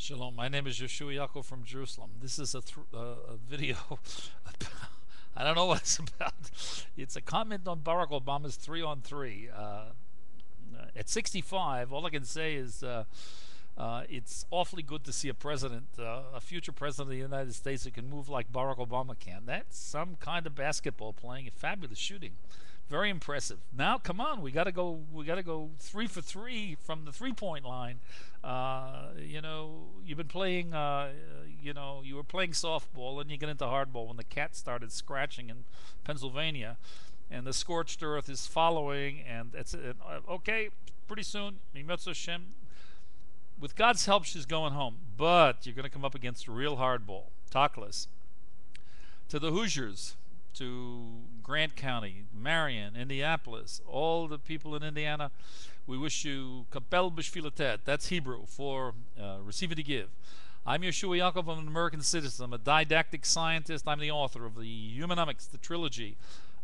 Shalom, my name is Yehoshua Yaakov from Jerusalem. This is a video. I don't know what it's about. It's a comment on Barack Obama's 3-on-3. At 65, all I can say is it's awfully good to see a president, a future president of the United States who can move like Barack Obama can. That's some kind of basketball playing, a fabulous shooting. Very impressive. Now, come on, we got to go. We got to go 3 for 3 from the three-point line. You've been playing. You were playing softball, and you get into hardball when the cat started scratching in Pennsylvania, and the scorched earth is following. And it's okay. Pretty soon, Mimetz Hashem, with God's help, she's going home. But you're going to come up against real hardball, talkless. To the Hoosiers, to Grant County, Marion, Indianapolis, all the people in Indiana, we wish you kapel b'shvilatet. That's Hebrew for receiving to give. I'm Yehoshua Yaakov. I'm an American citizen. I'm a didactic scientist. I'm the author of the Humanomics, the trilogy,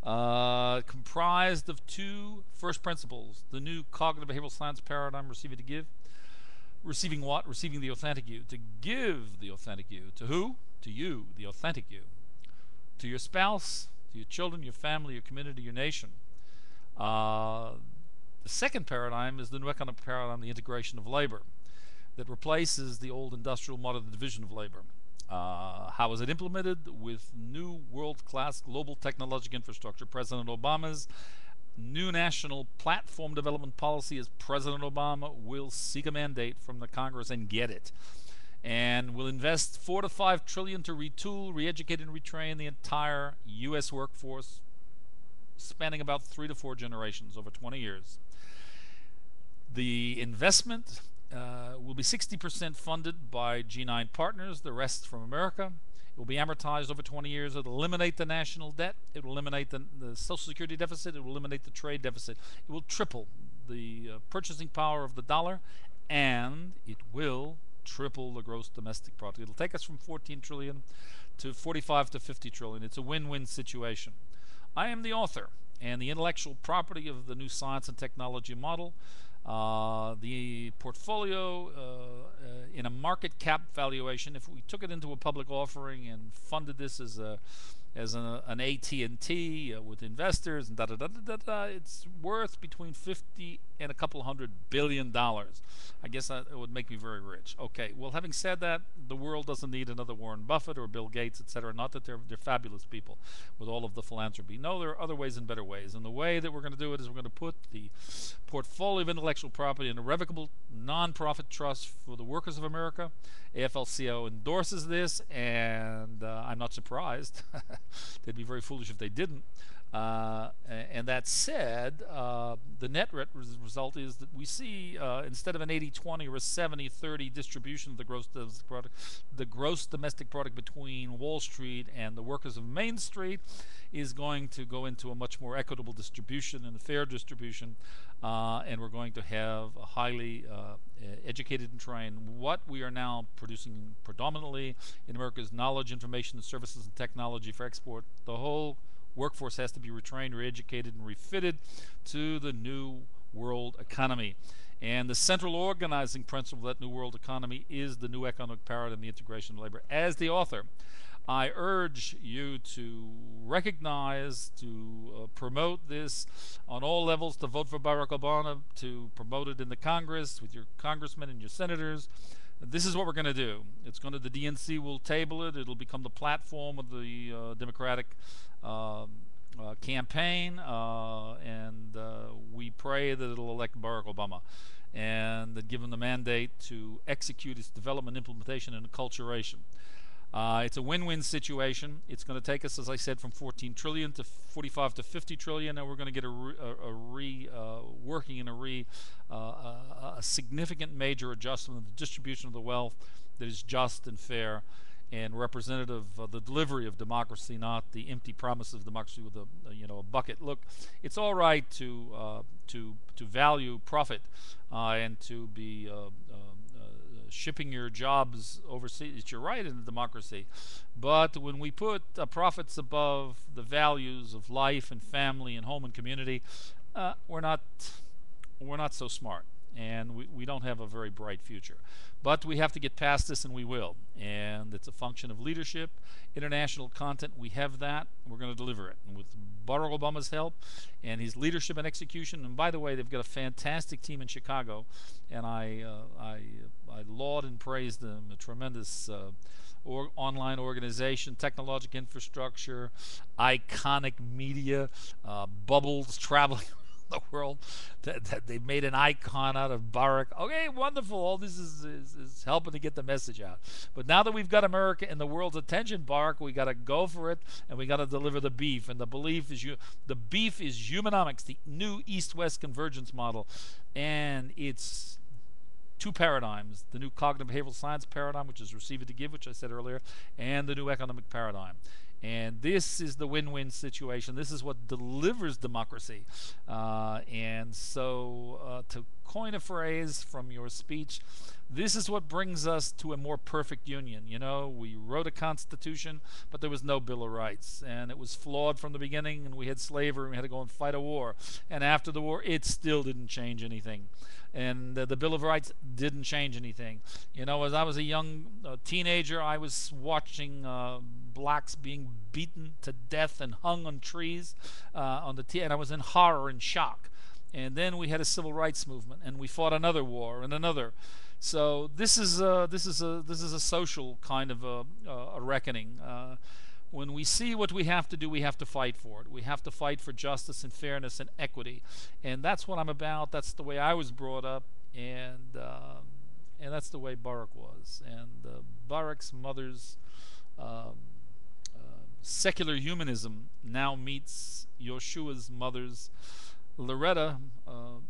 comprised of 2 first principles: the new cognitive behavioral science paradigm, receiving to give. Receiving what? Receiving the authentic you. To give the authentic you. To who? To you, the authentic you. To your spouse, to your children, your family, your community, your nation. The second paradigm is the new economic paradigm, the integration of labor, that replaces the old industrial model, the division of labor. How is it implemented? With new world-class global technological infrastructure. President Obama's new national platform development policy is President Obama will seek a mandate from the Congress and get it. And will invest 4 to 5 trillion to retool, re-educate, and retrain the entire U.S. workforce, spanning about 3 to 4 generations over 20 years. The investment will be 60% funded by G9 partners, the rest from America. It will be amortized over 20 years. It will eliminate the national debt. It will eliminate the Social Security deficit. It will eliminate the trade deficit. It will triple the purchasing power of the dollar, and it will triple the gross domestic product. It'll take us from 14 trillion to 45 to 50 trillion. It's a win-win situation. I am the author and the intellectual property of the new science and technology model. The portfolio in a market cap valuation, if we took it into a public offering and funded this as an AT&T with investors and it's worth between 50 and a couple $100 billion. I guess that would make me very rich. Okay, well, having said that, the world doesn't need another Warren Buffett or Bill Gates, etc. Not that they're fabulous people with all of the philanthropy. No, there are other ways and better ways. And the way that we're going to do it is we're going to put the portfolio of intellectual property in a revocable non-profit trust for the workers of America. AFL-CIO endorses this, and I'm not surprised. They'd be very foolish if they didn't. And that said, the net result is that we see instead of an 80-20 or a 70-30 distribution of the gross domestic product between Wall Street and the workers of Main Street is going to go into a much more equitable distribution and a fair distribution, and we're going to have a highly educated and trained. What we are now producing predominantly in America is knowledge, information, services, and technology for export. The whole workforce has to be retrained, re-educated, and refitted to the new world economy. And the central organizing principle of that new world economy is the new economic paradigm, the integration of labor. As the author, I urge you to recognize, to promote this on all levels, to vote for Barack Obama, to promote it in the Congress with your congressmen and your senators. This is what we're going to do. It's going to, the DNC will table it. It'll become the platform of the Democratic campaign, and we pray that it'll elect Barack Obama and that give him the mandate to execute its development, implementation, and acculturation. It's a win-win situation. It's going to take us, as I said, from 14 trillion to 45 to 50 trillion, and we're going to get a significant major adjustment of the distribution of the wealth that is just and fair and representative of the delivery of democracy, not the empty promise of democracy with a bucket. Look, it's all right to value profit and to be shipping your jobs overseas. It's your right in a democracy. But when we put profits above the values of life and family and home and community, we're not so smart. and we don't have a very bright future. But we have to get past this, and we will. And it's a function of leadership, international content. We have that. We're going to deliver it. And with Barack Obama's help and his leadership and execution, and by the way, they've got a fantastic team in Chicago, and I laud and praise them. A tremendous online organization, technological infrastructure, iconic media, bubbles traveling the world, that they've made an icon out of Barack. Okay, wonderful. All this is helping to get the message out. But now that we've got America in the world's attention, Barack, we got to go for it, and we got to deliver the beef. And the beef is Humanomics, the new East-West convergence model, and it's two paradigms: the new cognitive behavioral science paradigm, which is receive it to give, which I said earlier, and the new economic paradigm. And this is the win-win situation. This is what delivers democracy. And so, to coin a phrase from your speech, this is what brings us to a more perfect union. You know, we wrote a constitution, but there was no Bill of Rights. And it was flawed from the beginning, and we had slavery, and we had to go and fight a war. And after the war, it still didn't change anything. And the Bill of Rights didn't change anything. You know, as I was a young teenager, I was watching blacks being beaten to death and hung on trees and I was in horror and shock. And then we had a civil rights movement, and we fought another war and another. So this is a social kind of a reckoning. When we see what we have to do, we have to fight for it. We have to fight for justice and fairness and equity, and that's what I'm about. That's the way I was brought up, and that's the way Barack was. And Barack's mother's secular humanism now meets Yehoshua's mother's Loretta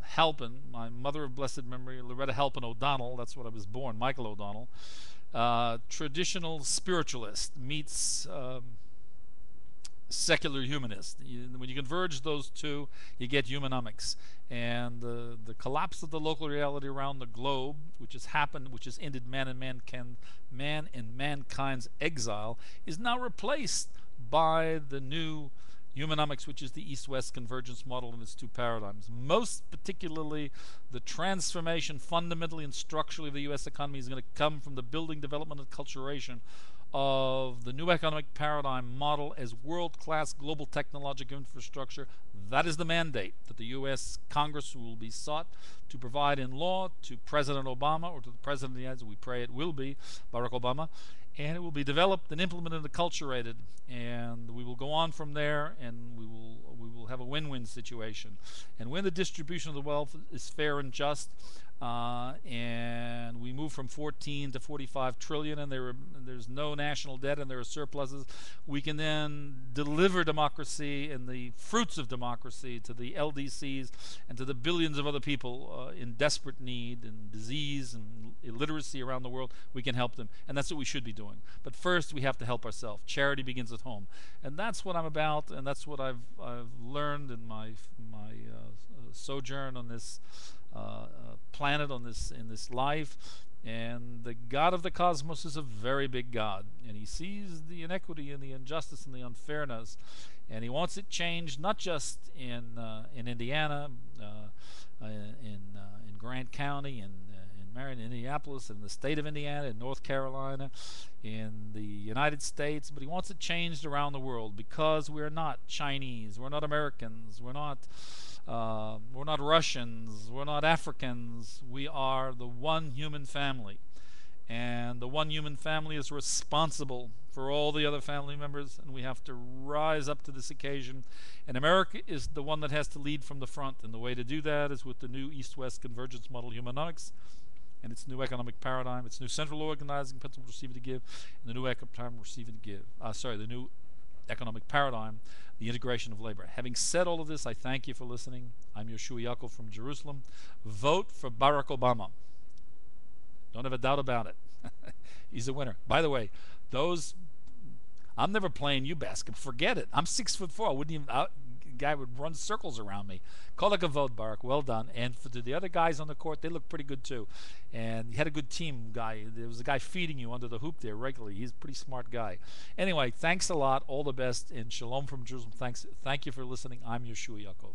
Halpin, my mother of blessed memory, Loretta Halpin O'Donnell. That's what I was born, Michael O'Donnell. Traditional spiritualist meets secular humanist. When you converge those two, you get Humanomics. And the collapse of the local reality around the globe, which has happened, which has ended man and mankind's exile, is now replaced by the new Humanomics, which is the East-West convergence model and its two paradigms. Most particularly, the transformation fundamentally and structurally of the U.S. economy is going to come from the building, development, and culturation of the new economic paradigm model as world-class global technological infrastructure. That is the mandate that the U.S. Congress will be sought to provide in law to President Obama, or to the President of the United States. We pray it will be Barack Obama. And it will be developed and implemented and acculturated, and we will go on from there, and we will have a win-win situation. And when the distribution of the wealth is fair and just, and we move from 14 to 45 trillion, and there's no national debt, and there are surpluses, we can then deliver democracy and the fruits of democracy to the LDCs and to the billions of other people in desperate need and disease and illiteracy around the world. We can help them, and that's what we should be doing. But first, we have to help ourselves. Charity begins at home, and that's what I'm about, and that's what I've learned in my sojourn on this planet, in this life. And the God of the cosmos is a very big God, and he sees the inequity and the injustice and the unfairness, and he wants it changed, not just in Indiana, in Grant County, in Marion, Indianapolis, in the state of Indiana, in North Carolina, in the United States, but he wants it changed around the world, because we're not Chinese, we're not Americans, we're not Russians, we're not Africans. We are the one human family, and the one human family is responsible for all the other family members, and we have to rise up to this occasion. And America is the one that has to lead from the front, and the way to do that is with the new East-West convergence model, Humanomics, and its new economic paradigm, its new central organizing principle, receive and to give, and the new economic paradigm, receive and to give. The new economic paradigm, the integration of labor. Having said all of this, I thank you for listening. I'm Yehoshua Yaakov from Jerusalem. Vote for Barack Obama. Don't have a doubt about it. He's a winner. By the way, I'm never playing you basketball. Forget it. I'm 6'4". I wouldn't even. Guy would run circles around me. Call like a vote, Barack. Well done. And for the other guys on the court, they look pretty good too. And you had a good team guy. There was a guy feeding you under the hoop there regularly. He's a pretty smart guy. Anyway, thanks a lot. All the best. And shalom from Jerusalem. Thank you for listening. I'm Yehoshua Yaakov.